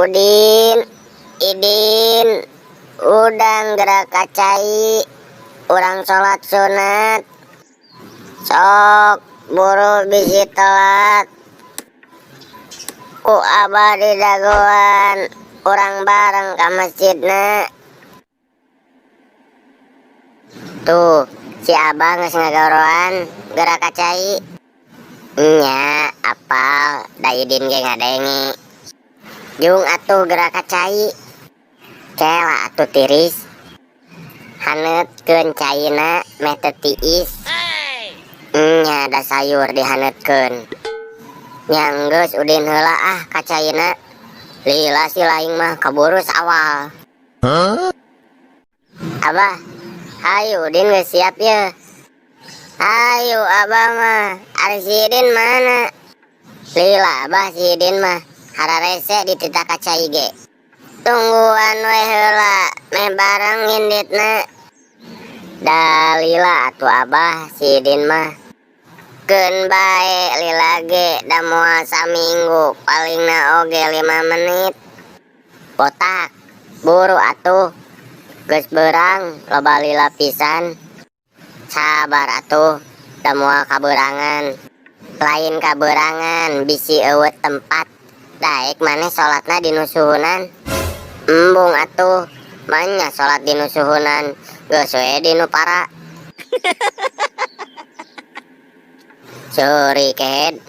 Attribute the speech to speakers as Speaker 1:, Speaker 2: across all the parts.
Speaker 1: Udin, Idin, udang gerak kacai, urang sholat sunat, sok buru bisi telat, ku abah di dagoan, urang bareng ka masjidna. Tuh, si abah geus ngagoroan gerak kacai. Nya, apal, da Idin ge ngadengi. Jung atuh gerak kacai, cela atuh tiris, hanetkeun caina meh teu tiis. Nya da sayur dihanetkeun. Nyanggeus Udin heula ah kacaina. Lila si laing mah kaburu awal. Abah, hayu Udin geus siap ye. Hayu abah mah, ari si Idin mana? Lila abah si Idin mah hararese di tita kacai ge. Tungguan we heula, meh bareng nginditna. Da lila atuh abah si Idin mah. Keun bae lila ge da moal saminggu, palingna oge 5 menit. Botak, buru atuh. Geus beurang loba lila pisan. Sabar atuh, da moal kaberangan. Lain kaberangan, bisi eueuh tempat. Daek maneh sholatna dinu suhunan. Embung atuh, manya sholat dinu suhunan, geus we dinu para. Suri kehed,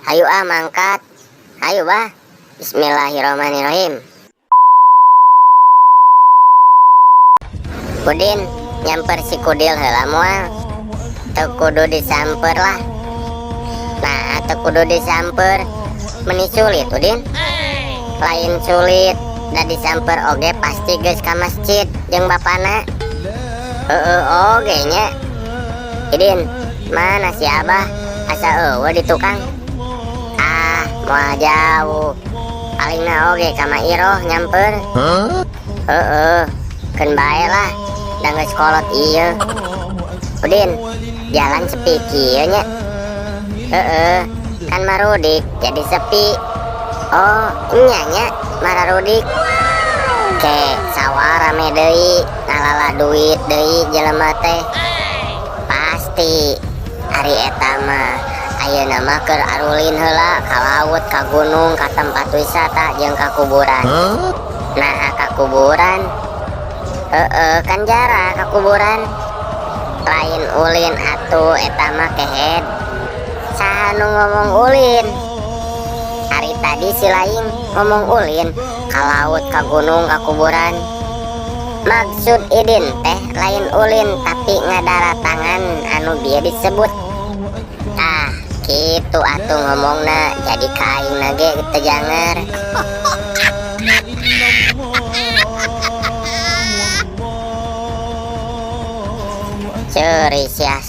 Speaker 1: hayu ah mangkat. Hayu bah, bismillahirrahmanirrahim. Udin, nyamper si kudil heula moal. Teu kudu disamper lah. Nah, teu kudu disamper. Meni sulit Udin. Lain sulit, da disamper oge pasti geus ka masjid jeung bapana. Oge nya. Idin, mana si abah? Asa eueuh di tukang. Ah, moal jauh. Palingna oge ka Mairoh nyamper. Keun bae lah, da geus kolot ieu. Udin, jalan sepi kieu nya. Kan marudik jadi sepi. Oh, nya mararudik. Ke sawah rame deui, ngalala duit deui jelema teh. Pasti ari eta mah ayeuna mah keur arulin heula ka laut, ka gunung, ka tempat wisata jeung ka kuburan. Nah, ka kuburan. Kan jarang ka kuburan. Lain ulin atuh eta mah kehed. Saha nu ngomong ulin? Hari tadi si laing ngomong ulin ka laut, ka gunung, ka kuburan. Maksud Idin teh lain ulin tapi ngadaratangan anu bieu disebut. Ah, kitu atuh ngomongna, jadi kaingna ge teu janger. Ceuris ya